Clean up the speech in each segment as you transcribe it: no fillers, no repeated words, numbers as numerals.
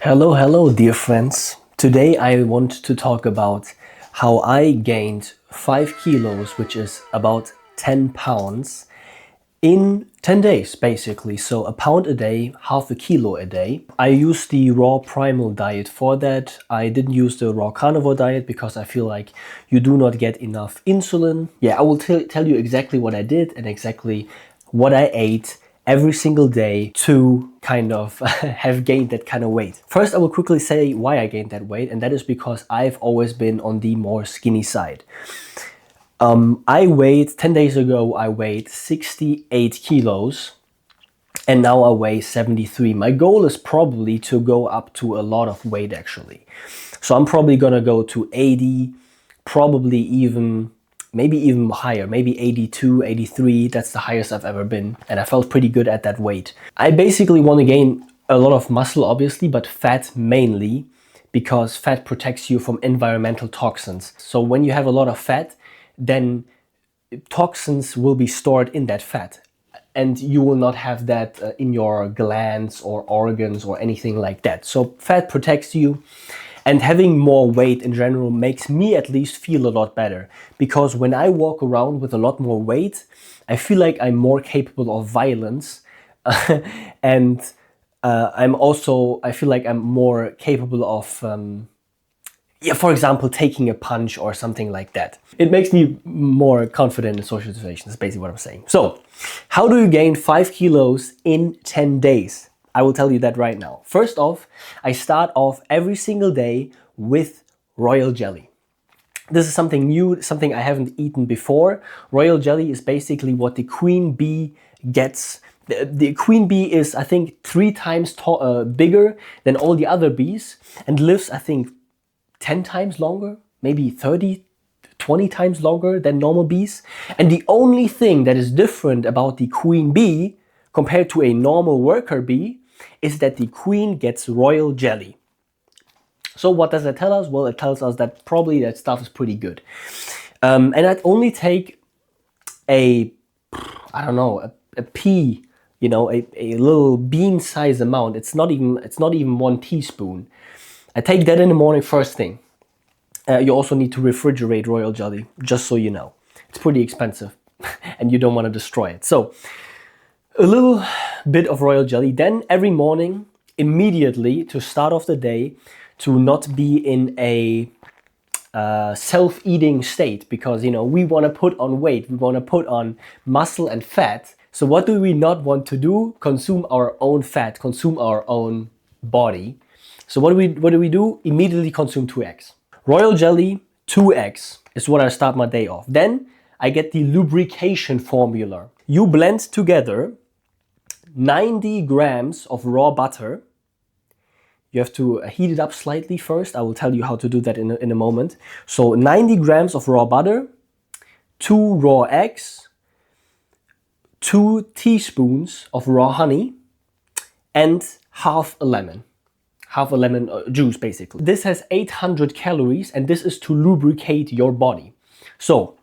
Hello, dear friends. Today I want to talk about how I gained 5 kilos, which is about 10 pounds, in 10 days, basically. So a pound a day, half a kilo a day. I used the raw Primal Diet for that. I didn't use the raw carnivore diet because I feel like you do not get enough insulin. Yeah, I will tell you exactly what I did and exactly what I ate every single day to kind of have gained that kind of weight. First, I will quickly say why I gained that weight, and that is because I've always been on the more skinny side. 10 days ago, I weighed 68 kilos, and now I weigh 73. My goal is probably to go up to a lot of weight actually. So I'm probably gonna go to 80, probably maybe even higher, maybe 82, 83. That's the highest I've ever been. And I felt pretty good at that weight. I basically want to gain a lot of muscle, obviously, but fat mainly, because fat protects you from environmental toxins. So when you have a lot of fat, then toxins will be stored in that fat. And you will not have that in your glands or organs or anything like that. So fat protects you. And having more weight in general makes me at least feel a lot better, because when I walk around with a lot more weight, I feel like I'm more capable of violence and I feel like I'm more capable of, for example, taking a punch or something like that. It makes me more confident in social situations, that's basically what I'm saying. So, how do you gain 5 kilos in 10 days? I will tell you that right now. First off, I start off every single day with royal jelly. This is something new, something I haven't eaten before. Royal jelly is basically what the queen bee gets. The queen bee is, I think, 3 times bigger than all the other bees and lives, I think, 10 times longer, maybe 30, 20 times longer than normal bees. And the only thing that is different about the queen bee compared to a normal worker bee is that the queen gets royal jelly. So what does that tell us? Well, it tells us that probably that stuff is pretty good. And I'd only take a pea, a little bean size amount. It's not even 1 teaspoon. I take that in the morning first thing. You also need to refrigerate royal jelly, just so you know. It's pretty expensive and you don't want to destroy it. So a little bit of royal jelly. Then every morning, immediately to start off the day, to not be in a self-eating state, because we want to put on weight, we want to put on muscle and fat. So what do we not want to do? Consume our own fat, consume our own body. So what do we do? Immediately consume 2 eggs. Royal jelly, 2 eggs is what I start my day off. Then I get the lubrication formula. You blend together 90 grams of raw butter. You have to heat it up slightly first. I will tell you how to do that in a moment. So 90 grams of raw butter, 2 raw eggs, 2 teaspoons of raw honey, and half a lemon juice basically. This has 800 calories and this is to lubricate your body. So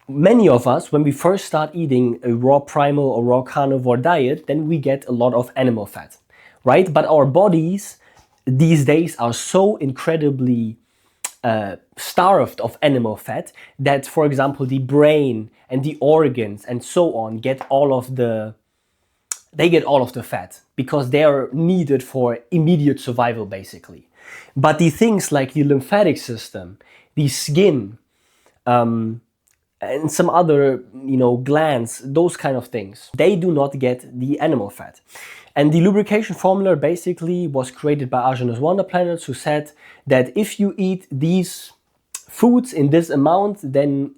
many of us, when we first start eating a raw primal or raw carnivore diet, then we get a lot of animal fat, right? But our bodies these days are so incredibly starved of animal fat that, for example, the brain and the organs and so on get all of the fat because they are needed for immediate survival basically. But the things like the lymphatic system, the skin, and some other, glands, those kind of things, they do not get the animal fat. And the lubrication formula basically was created by Arjun's Wonder Planets, who said that if you eat these foods in this amount, then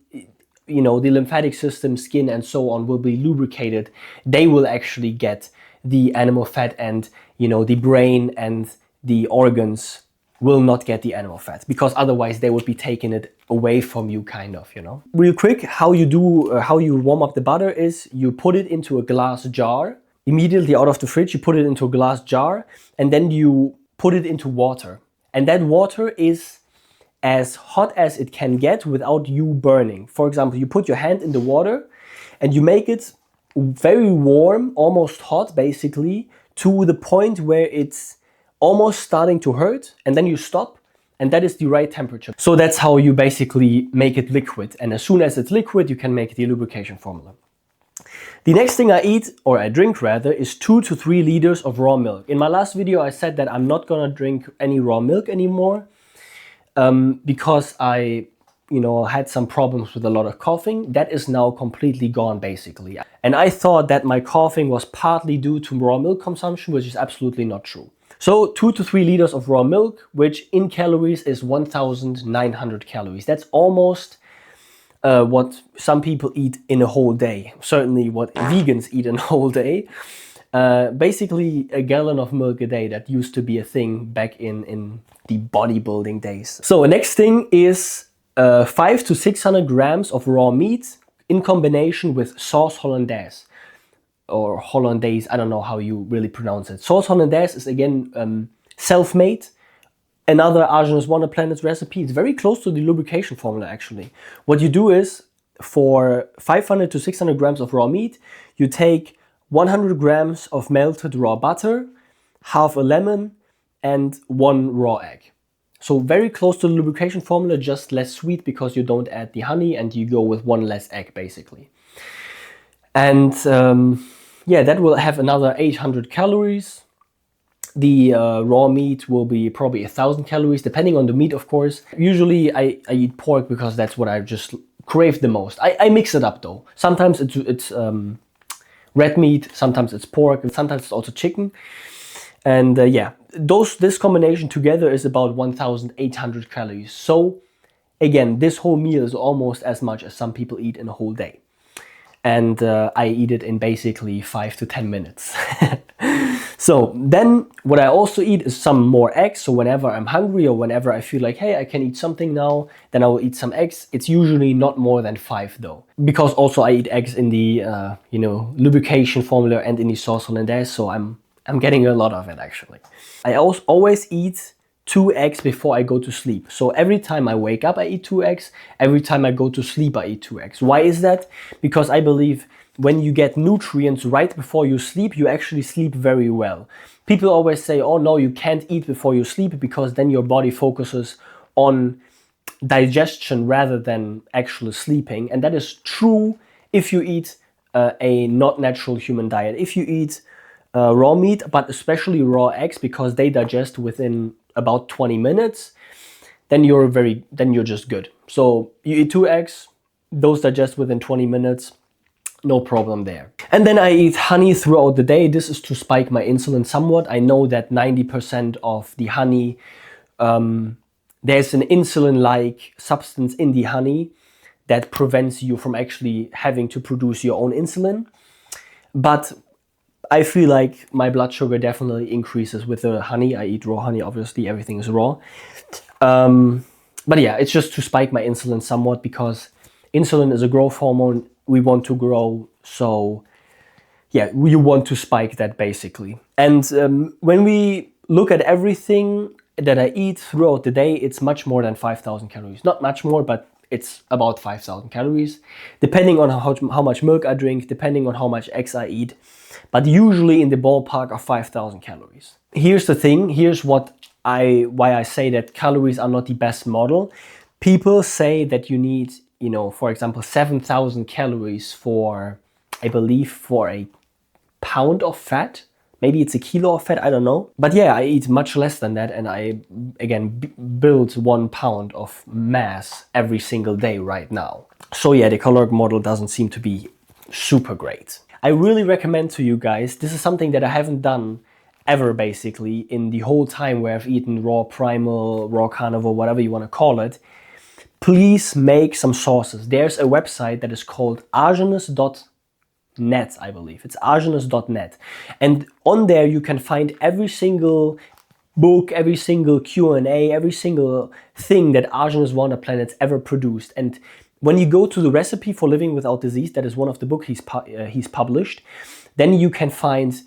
the lymphatic system, skin, and so on will be lubricated. They will actually get the animal fat, and the brain and the organs will not get the animal fat, because otherwise they would be taking it away from you, kind of, Real quick, how you warm up the butter is you put it into a glass jar. Immediately out of the fridge, you put it into a glass jar, and then you put it into water. And that water is as hot as it can get without you burning. For example, you put your hand in the water and you make it very warm, almost hot basically, to the point where it's almost starting to hurt, and then you stop, and that is the right temperature. So that's how you basically make it liquid. And as soon as it's liquid, you can make the lubrication formula. The next thing I eat, or I drink rather, is 2 to 3 liters of raw milk. In my last video, I said that I'm not gonna drink any raw milk anymore because I had some problems with a lot of coughing. That is now completely gone basically. And I thought that my coughing was partly due to raw milk consumption, which is absolutely not true. So 2 to 3 liters of raw milk, which in calories is 1,900 calories. That's almost what some people eat in a whole day. Certainly what vegans eat in a whole day. Basically a gallon of milk a day. That used to be a thing back in the bodybuilding days. So next thing is 500 to 600 grams of raw meat in combination with sauce hollandaise. Or hollandaise, I don't know how you really pronounce it. Sauce hollandaise is again self-made. Another Arjun's Wonder Planets recipe. It's very close to the lubrication formula actually. What you do is, for 500 to 600 grams of raw meat, you take 100 grams of melted raw butter, half a lemon, and 1 raw egg. So very close to the lubrication formula, just less sweet because you don't add the honey and you go with 1 less egg basically. And yeah, that will have another 800 calories. The raw meat will be probably 1,000 calories, depending on the meat, of course. Usually I eat pork because that's what I just crave the most. I mix it up though. Sometimes it's red meat, sometimes it's pork, and sometimes it's also chicken. And yeah, this combination together is about 1,800 calories. So again, this whole meal is almost as much as some people eat in a whole day. And I eat it in basically 5 to 10 minutes. So then what I also eat is some more eggs. So whenever I'm hungry or whenever I feel like, hey, I can eat something now, then I will eat some eggs. It's usually not more than 5 though. Because also I eat eggs in the lubrication formula and in the sauce hollandaise. So I'm getting a lot of it actually. I also always eat 2 eggs before I go to sleep. So every time I wake up, I eat 2 eggs. Every time I go to sleep, I eat 2 eggs. Why is that? Because I believe when you get nutrients right before you sleep, you actually sleep very well. People always say, oh no, you can't eat before you sleep because then your body focuses on digestion rather than actually sleeping. And that is true if you eat a not natural human diet. If you eat raw meat, but especially raw eggs, because they digest within about 20 minutes, then you're just good. So you eat 2 eggs, those digest within 20 minutes, no problem there. And then I eat honey throughout the day. This is to spike my insulin somewhat. I know that 90% of the honey, there's an insulin-like substance in the honey that prevents you from actually having to produce your own insulin. But I feel like my blood sugar definitely increases with the honey. I eat raw honey, obviously, everything is raw. But yeah, it's just to spike my insulin somewhat because insulin is a growth hormone. We want to grow, so yeah, you want to spike that basically. And when we look at everything that I eat throughout the day, it's much more than 5,000 calories. Not much more, but it's about 5,000 calories, depending on how much milk I drink, depending on how much eggs I eat, but usually in the ballpark of 5,000 calories. Here's the thing, here's why I say that calories are not the best model. People say that you need, for example, 7,000 calories for, I believe, for a pound of fat. Maybe it's a kilo of fat, I don't know. But yeah, I eat much less than that, and I, again, build 1 pound of mass every single day right now. So yeah, the caloric model doesn't seem to be super great. I really recommend to you guys, this is something that I haven't done ever basically in the whole time where I've eaten raw primal, raw carnivore, whatever you want to call it. Please make some sauces. There's a website that is called arjunus.net, I believe. It's arjunus.net. And on there you can find every single book, every single Q&A, every single thing that Arjun's Wonder Planets ever produced. And when you go to the recipe for living without disease, that is one of the books he's published, then you can find,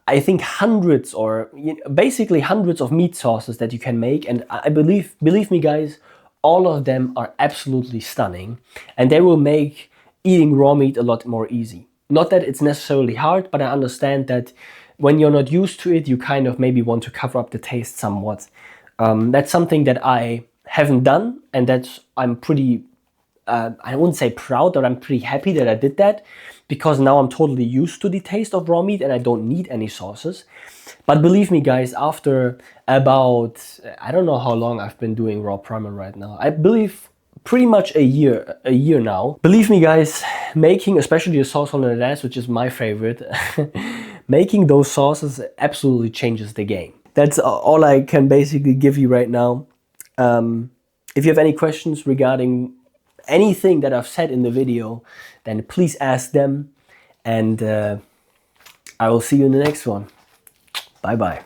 I think, hundreds or basically hundreds of meat sauces that you can make. And I believe me guys, all of them are absolutely stunning, and they will make eating raw meat a lot more easy. Not that it's necessarily hard, but I understand that when you're not used to it, you kind of maybe want to cover up the taste somewhat. That's something that I haven't done, and that's I'm pretty, I wouldn't say proud, but I'm pretty happy that I did that, because now I'm totally used to the taste of raw meat and I don't need any sauces. But believe me guys, after about, I don't know how long I've been doing raw primal right now. I believe pretty much a year now. Believe me guys, making especially the sauce hollandaise, which is my favorite, making those sauces absolutely changes the game. That's all I can basically give you right now. If you have any questions regarding anything that I've said in the video, then please ask them, and I will see you in the next one. Bye bye.